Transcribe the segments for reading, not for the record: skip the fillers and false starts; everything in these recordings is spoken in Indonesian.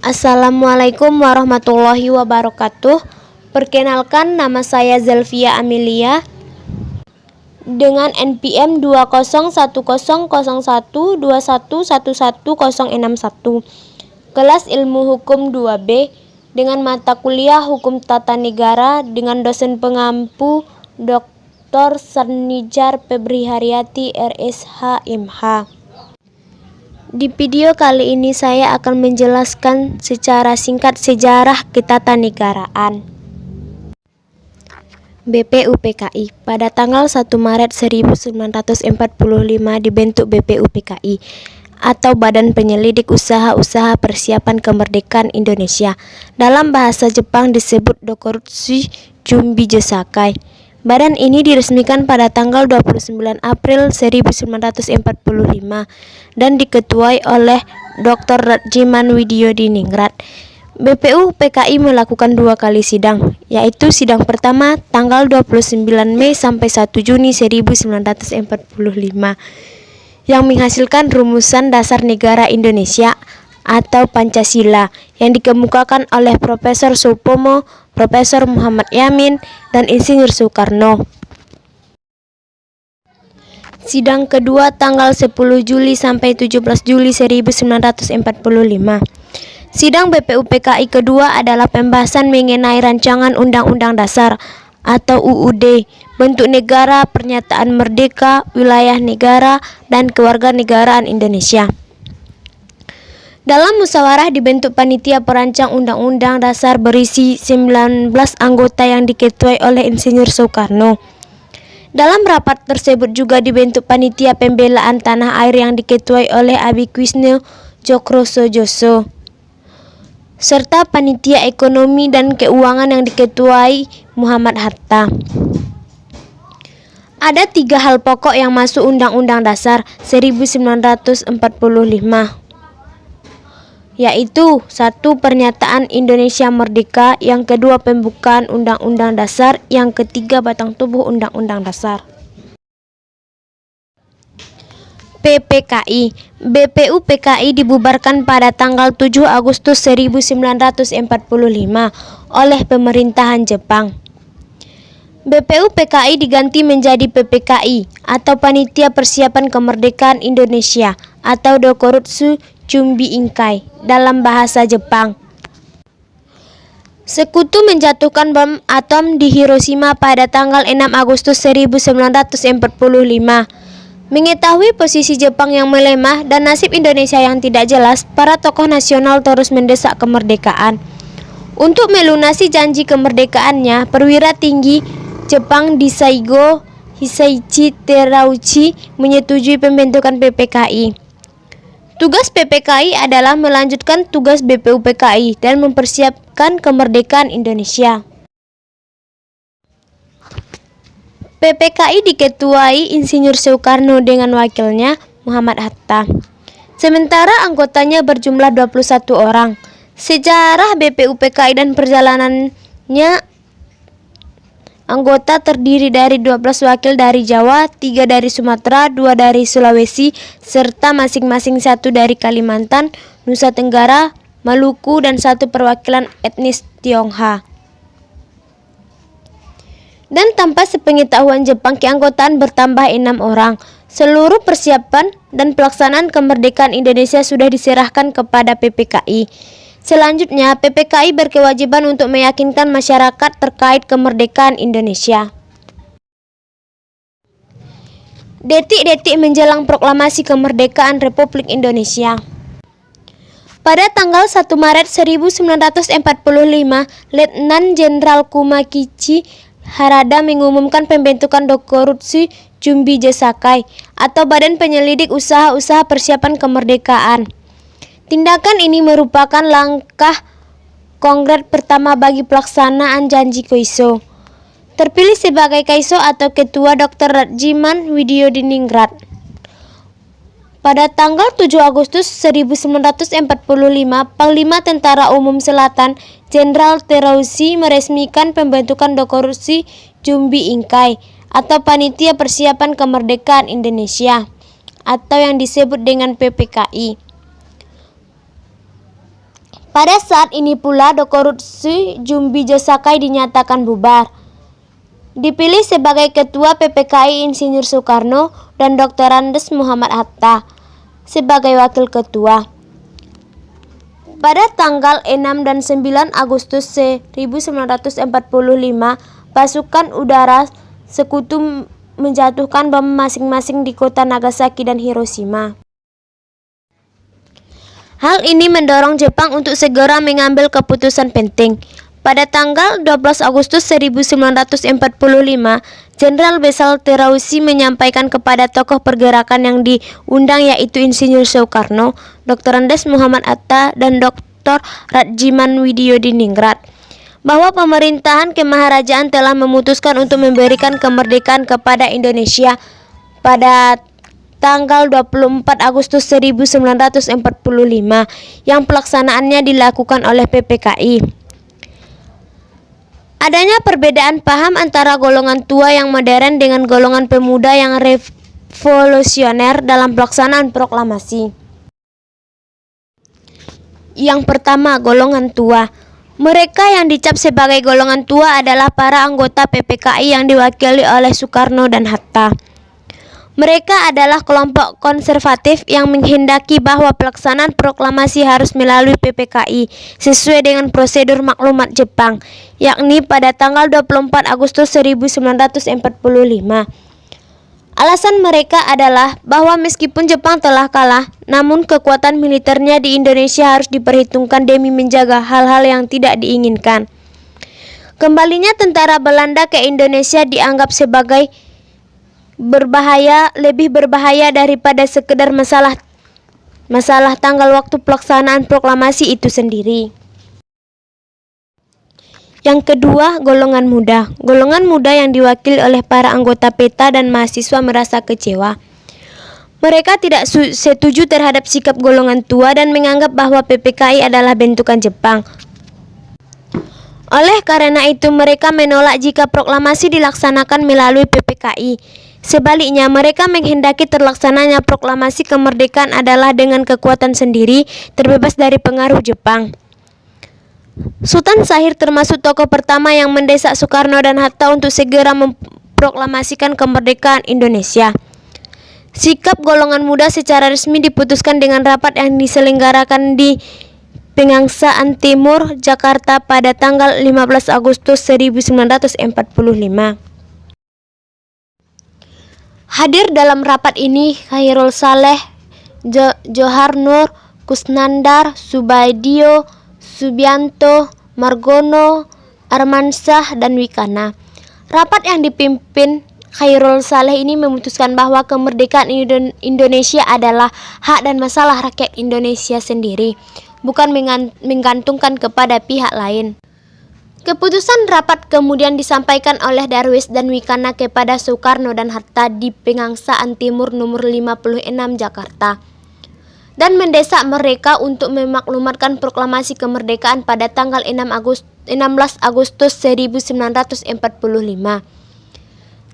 Assalamualaikum warahmatullahi wabarakatuh. Perkenalkan, nama saya Zelvia Amelia dengan NPM 2010012111161. Kelas Ilmu Hukum 2B dengan mata kuliah Hukum Tata Negara dengan dosen pengampu Dr. Sarnijar Febri Haryati RSH MH. Di video kali ini saya akan menjelaskan secara singkat sejarah ketatanegaraan. BPUPKI pada tanggal 1 Maret 1945 dibentuk BPUPKI atau Badan Penyelidik Usaha-Usaha Persiapan Kemerdekaan Indonesia. Dalam bahasa Jepang disebut Dokorutsu Jumbi Josakai. Badan ini diresmikan pada tanggal 29 April 1945 dan diketuai oleh Dr. Rajiman Widyodiningrat. BPUPKI melakukan 2 kali sidang, yaitu sidang pertama tanggal 29 Mei sampai 1 Juni 1945 yang menghasilkan rumusan dasar negara Indonesia atau Pancasila yang dikemukakan oleh Profesor Supomo, Profesor Muhammad Yamin, dan Insinyur Soekarno. Sidang kedua tanggal 10 Juli sampai 17 Juli 1945. Sidang BPUPKI kedua adalah pembahasan mengenai rancangan Undang-Undang Dasar atau UUD, bentuk negara, pernyataan merdeka, wilayah negara, dan kewarganegaraan Indonesia. Dalam musyawarah dibentuk panitia perancang Undang-Undang Dasar berisi 19 anggota yang diketuai oleh Insinyur Soekarno. Dalam rapat tersebut juga dibentuk panitia pembelaan tanah air yang diketuai oleh Abikwisno Djokrosojoso, serta panitia ekonomi dan keuangan yang diketuai Muhammad Hatta. Ada 3 hal pokok yang masuk Undang-Undang Dasar 1945. Yaitu 1. Pernyataan Indonesia Merdeka, yang kedua pembukaan Undang-Undang Dasar, yang ketiga batang tubuh Undang-Undang Dasar. PPKI. BPUPKI dibubarkan pada tanggal 7 Agustus 1945 oleh pemerintahan Jepang. BPUPKI diganti menjadi PPKI atau Panitia Persiapan Kemerdekaan Indonesia atau Dokorutsu Jumbi Inkai dalam bahasa Jepang. Sekutu menjatuhkan bom atom di Hiroshima pada tanggal 6 Agustus 1945. Mengetahui posisi Jepang yang melemah dan nasib Indonesia yang tidak jelas, para tokoh nasional terus mendesak kemerdekaan. Untuk melunasi janji kemerdekaannya, perwira tinggi Jepang Daisago Hisaichi Terauchi menyetujui pembentukan PPKI. Tugas PPKI adalah melanjutkan tugas BPUPKI dan mempersiapkan kemerdekaan Indonesia. PPKI diketuai Insinyur Soekarno dengan wakilnya Muhammad Hatta. Sementara anggotanya berjumlah 21 orang. Sejarah BPUPKI dan perjalanannya, anggota terdiri dari 12 wakil dari Jawa, 3 dari Sumatera, 2 dari Sulawesi, serta masing-masing 1 dari Kalimantan, Nusa Tenggara, Maluku, dan 1 perwakilan etnis Tionghoa. Dan tanpa sepengetahuan Jepang, keanggotaan bertambah 6 orang. Seluruh persiapan dan pelaksanaan kemerdekaan Indonesia sudah diserahkan kepada PPKI. Selanjutnya, PPKI berkewajiban untuk meyakinkan masyarakat terkait kemerdekaan Indonesia. Detik-detik menjelang proklamasi kemerdekaan Republik Indonesia. Pada tanggal 1 Maret 1945, Letnan Jenderal Kumakichi Harada mengumumkan pembentukan Dokorutsu Jumbi Josakai atau Badan Penyelidik Usaha-Usaha Persiapan Kemerdekaan. Tindakan ini merupakan langkah konkret pertama bagi pelaksanaan janji Kaiso. Terpilih sebagai Kaiso atau Ketua Dr. Rajiman Widyodiningrat. Pada tanggal 7 Agustus 1945, Panglima Tentara Umum Selatan Jenderal Terauchi meresmikan pembentukan Dokorutsu Jumbi Inkai atau Panitia Persiapan Kemerdekaan Indonesia atau yang disebut dengan PPKI. Pada saat ini pula Dokorutsu Jumbi Josakai dinyatakan bubar. Dipilih sebagai Ketua PPKI Insinyur Soekarno dan Dr. Andes Muhammad Hatta sebagai Wakil Ketua. Pada tanggal 6 dan 9 Agustus 1945, pasukan udara sekutu menjatuhkan bom masing-masing di kota Nagasaki dan Hiroshima. Hal ini mendorong Jepang untuk segera mengambil keputusan penting. Pada tanggal 12 Agustus 1945, Jenderal Besar Terauchi menyampaikan kepada tokoh pergerakan yang diundang yaitu Insinyur Soekarno, Dr. Andes Muhammad Hatta, dan Dr. Rajiman Widyodiningrat bahwa pemerintahan kemaharajaan telah memutuskan untuk memberikan kemerdekaan kepada Indonesia pada tanggal 24 Agustus 1945 yang pelaksanaannya dilakukan oleh PPKI. Adanya perbedaan paham antara golongan tua yang modern dengan golongan pemuda yang revolusioner dalam pelaksanaan proklamasi. Yang pertama, golongan tua. Mereka yang dicap sebagai golongan tua adalah para anggota PPKI yang diwakili oleh Soekarno dan Hatta. Mereka adalah kelompok konservatif yang menghendaki bahwa pelaksanaan proklamasi harus melalui PPKI sesuai dengan prosedur maklumat Jepang, yakni pada tanggal 24 Agustus 1945. Alasan mereka adalah bahwa meskipun Jepang telah kalah, namun kekuatan militernya di Indonesia harus diperhitungkan demi menjaga hal-hal yang tidak diinginkan. Kembalinya tentara Belanda ke Indonesia dianggap sebagai lebih berbahaya daripada sekedar masalah tanggal waktu pelaksanaan proklamasi itu sendiri. Yang kedua, golongan muda. Golongan muda yang diwakili oleh para anggota PETA dan mahasiswa merasa kecewa. Mereka tidak setuju terhadap sikap golongan tua dan menganggap bahwa PPKI adalah bentukan Jepang. Oleh karena itu, mereka menolak jika proklamasi dilaksanakan melalui PPKI. Sebaliknya, mereka menghendaki terlaksananya proklamasi kemerdekaan adalah dengan kekuatan sendiri, terbebas dari pengaruh Jepang. Sultan Syahrir termasuk tokoh pertama yang mendesak Soekarno dan Hatta untuk segera memproklamasikan kemerdekaan Indonesia. Sikap golongan muda secara resmi diputuskan dengan rapat yang diselenggarakan di Pegangsaan Timur, Jakarta pada tanggal 15 Agustus 1945. Hadir dalam rapat ini Khairul Saleh, Johar Nur, Kusnandar, Subaidio, Subianto, Margono, Armansyah, dan Wikana. Rapat yang dipimpin Khairul Saleh ini memutuskan bahwa kemerdekaan Indonesia adalah hak dan masalah rakyat Indonesia sendiri, bukan menggantungkan kepada pihak lain. Keputusan rapat kemudian disampaikan oleh Darwis dan Wikana kepada Soekarno dan Hatta di Pegangsaan Timur nomor 56 Jakarta, dan mendesak mereka untuk memaklumatkan proklamasi kemerdekaan pada tanggal 16 Agustus 1945.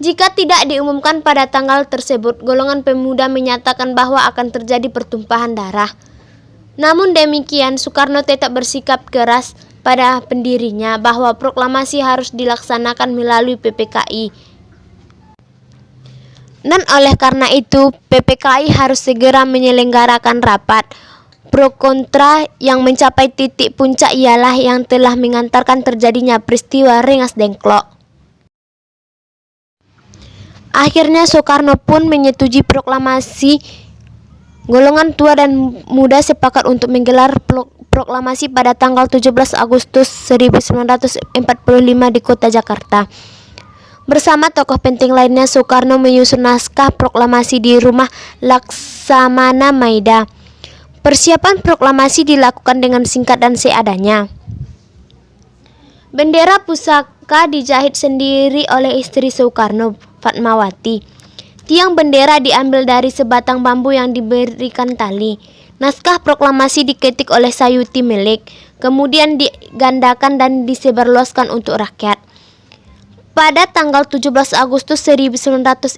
Jika tidak diumumkan pada tanggal tersebut, golongan pemuda menyatakan bahwa akan terjadi pertumpahan darah. Namun demikian, Soekarno tetap bersikap keras pada pendirinya bahwa proklamasi harus dilaksanakan melalui PPKI. Dan oleh karena itu, PPKI harus segera menyelenggarakan rapat. Pro kontra yang mencapai titik puncak ialah yang telah mengantarkan terjadinya peristiwa Rengas Dengklok. Akhirnya Soekarno pun menyetujui proklamasi. Golongan tua dan muda sepakat untuk menggelar proklamasi pada tanggal 17 Agustus 1945 di kota Jakarta. Bersama tokoh penting lainnya, Soekarno menyusun naskah proklamasi di rumah Laksamana Maida. Persiapan proklamasi dilakukan dengan singkat dan seadanya. Bendera pusaka dijahit sendiri oleh istri Soekarno, Fatmawati. Tiang bendera diambil dari sebatang bambu yang diberikan tali. Naskah proklamasi diketik oleh Sayuti Melik, kemudian digandakan dan disebarluaskan untuk rakyat. Pada tanggal 17 Agustus 1945,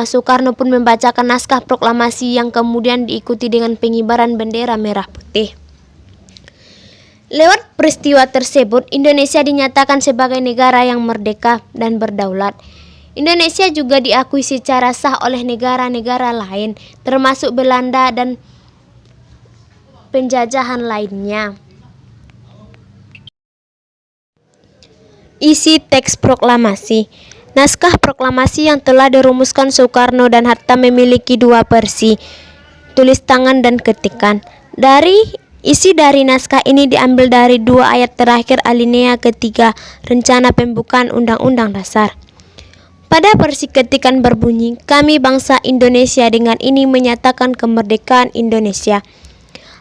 Soekarno pun membacakan naskah proklamasi yang kemudian diikuti dengan pengibaran bendera merah putih. Lewat peristiwa tersebut, Indonesia dinyatakan sebagai negara yang merdeka dan berdaulat. Indonesia juga diakui secara sah oleh negara-negara lain, termasuk Belanda dan penjajahan lainnya. Isi teks proklamasi. Naskah proklamasi yang telah dirumuskan Soekarno dan Hatta memiliki dua versi, tulis tangan dan ketikan. Isi dari naskah ini diambil dari dua ayat terakhir alinea ketiga Rencana Pembukaan Undang-Undang Dasar. Pada versi ketikan berbunyi, kami bangsa Indonesia dengan ini menyatakan kemerdekaan Indonesia.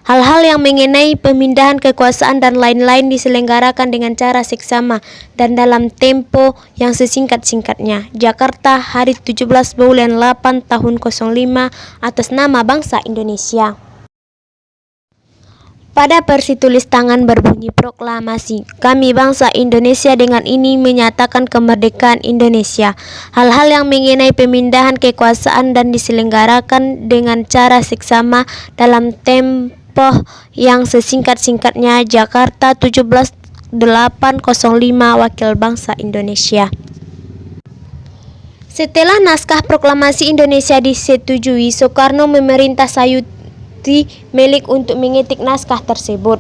Hal-hal yang mengenai pemindahan kekuasaan dan lain-lain diselenggarakan dengan cara seksama dan dalam tempo yang sesingkat-singkatnya. Jakarta, hari 17 bulan 8 tahun 05 atas nama bangsa Indonesia. Pada versi tulis tangan berbunyi proklamasi, kami bangsa Indonesia dengan ini menyatakan kemerdekaan Indonesia. Hal-hal yang mengenai pemindahan kekuasaan dan diselenggarakan dengan cara seksama dalam tempo yang sesingkat-singkatnya. Jakarta 17/8/05 Wakil Bangsa Indonesia. Setelah naskah proklamasi Indonesia disetujui, Soekarno memerintah Sayuti Melik untuk mengetik naskah tersebut.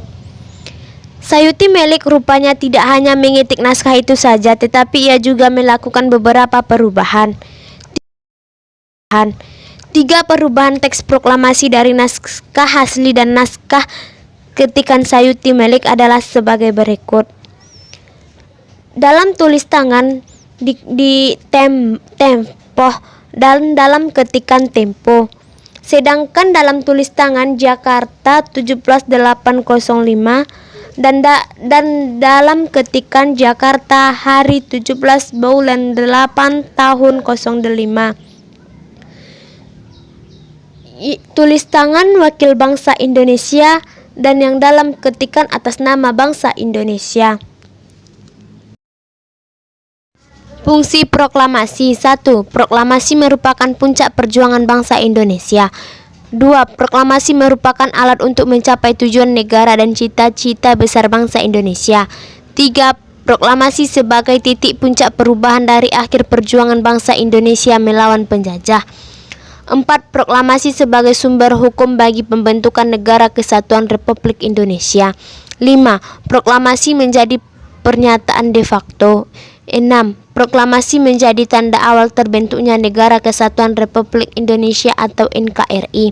Sayuti Melik rupanya tidak hanya mengetik naskah itu saja, tetapi ia juga melakukan beberapa perubahan. 3 perubahan teks proklamasi dari naskah asli dan naskah ketikan Sayuti Melik adalah sebagai berikut. Dalam tulis tangan di tempo dan dalam ketikan tempo. Sedangkan dalam tulis tangan Jakarta 17/8/05 dan dalam ketikan Jakarta hari 17 bulan 8 tahun 05. Tulis tangan Wakil Bangsa Indonesia dan yang dalam ketikan atas nama bangsa Indonesia. Fungsi proklamasi. 1. Proklamasi merupakan puncak perjuangan bangsa Indonesia. 2. Proklamasi merupakan alat untuk mencapai tujuan negara dan cita-cita besar bangsa Indonesia. 3. Proklamasi sebagai titik puncak perubahan dari akhir perjuangan bangsa Indonesia melawan penjajah. 4. Proklamasi sebagai sumber hukum bagi pembentukan Negara Kesatuan Republik Indonesia. 5. Proklamasi menjadi pernyataan de facto. 6. Proklamasi menjadi tanda awal terbentuknya Negara Kesatuan Republik Indonesia atau NKRI.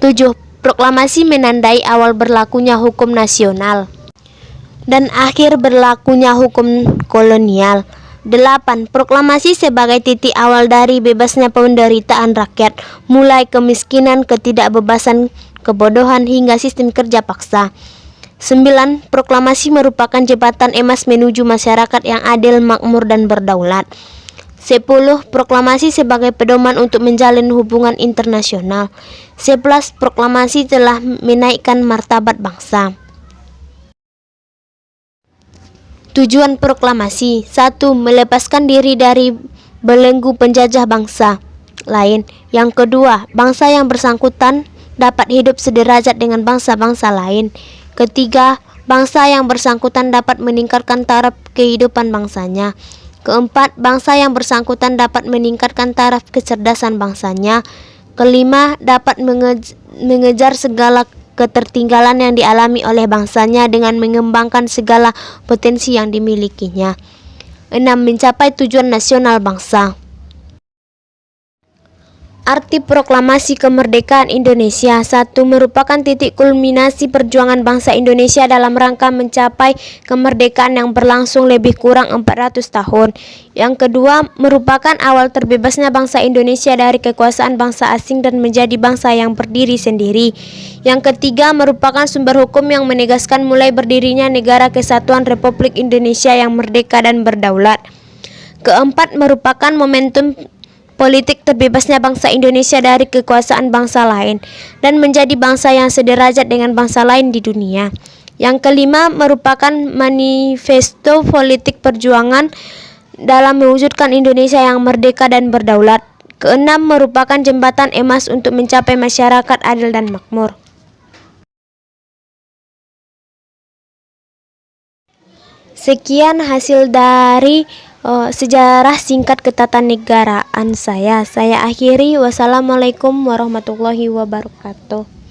7. Proklamasi menandai awal berlakunya hukum nasional dan akhir berlakunya hukum kolonial. 8. Proklamasi sebagai titik awal dari bebasnya penderitaan rakyat, mulai kemiskinan, ketidakbebasan, kebodohan, hingga sistem kerja paksa. 9. Proklamasi merupakan jembatan emas menuju masyarakat yang adil, makmur, dan berdaulat. 10. Proklamasi sebagai pedoman untuk menjalin hubungan internasional. 11. Proklamasi telah menaikkan martabat bangsa. Tujuan proklamasi. 1. Melepaskan diri dari belenggu penjajah bangsa lain. Yang kedua, bangsa yang bersangkutan dapat hidup sederajat dengan bangsa-bangsa lain. Ketiga, bangsa yang bersangkutan dapat meningkatkan taraf kehidupan bangsanya. Keempat, bangsa yang bersangkutan dapat meningkatkan taraf kecerdasan bangsanya. Kelima, dapat mengejar segala ketertinggalan yang dialami oleh bangsanya dengan mengembangkan segala potensi yang dimilikinya. 6. Mencapai tujuan nasional bangsa. Arti proklamasi kemerdekaan Indonesia. 1. Merupakan titik kulminasi perjuangan bangsa Indonesia dalam rangka mencapai kemerdekaan yang berlangsung lebih kurang 400 tahun. Yang kedua, merupakan awal terbebasnya bangsa Indonesia dari kekuasaan bangsa asing dan menjadi bangsa yang berdiri sendiri. Yang ketiga, merupakan sumber hukum yang menegaskan mulai berdirinya Negara Kesatuan Republik Indonesia yang merdeka dan berdaulat. Keempat, merupakan momentum politik terbebasnya bangsa Indonesia dari kekuasaan bangsa lain dan menjadi bangsa yang sederajat dengan bangsa lain di dunia. Yang kelima, merupakan manifesto politik perjuangan dalam mewujudkan Indonesia yang merdeka dan berdaulat. Keenam, merupakan jembatan emas untuk mencapai masyarakat adil dan makmur. Sekian hasil dari sejarah singkat ketatanegaraan saya. Saya akhiri. Wassalamualaikum warahmatullahi wabarakatuh.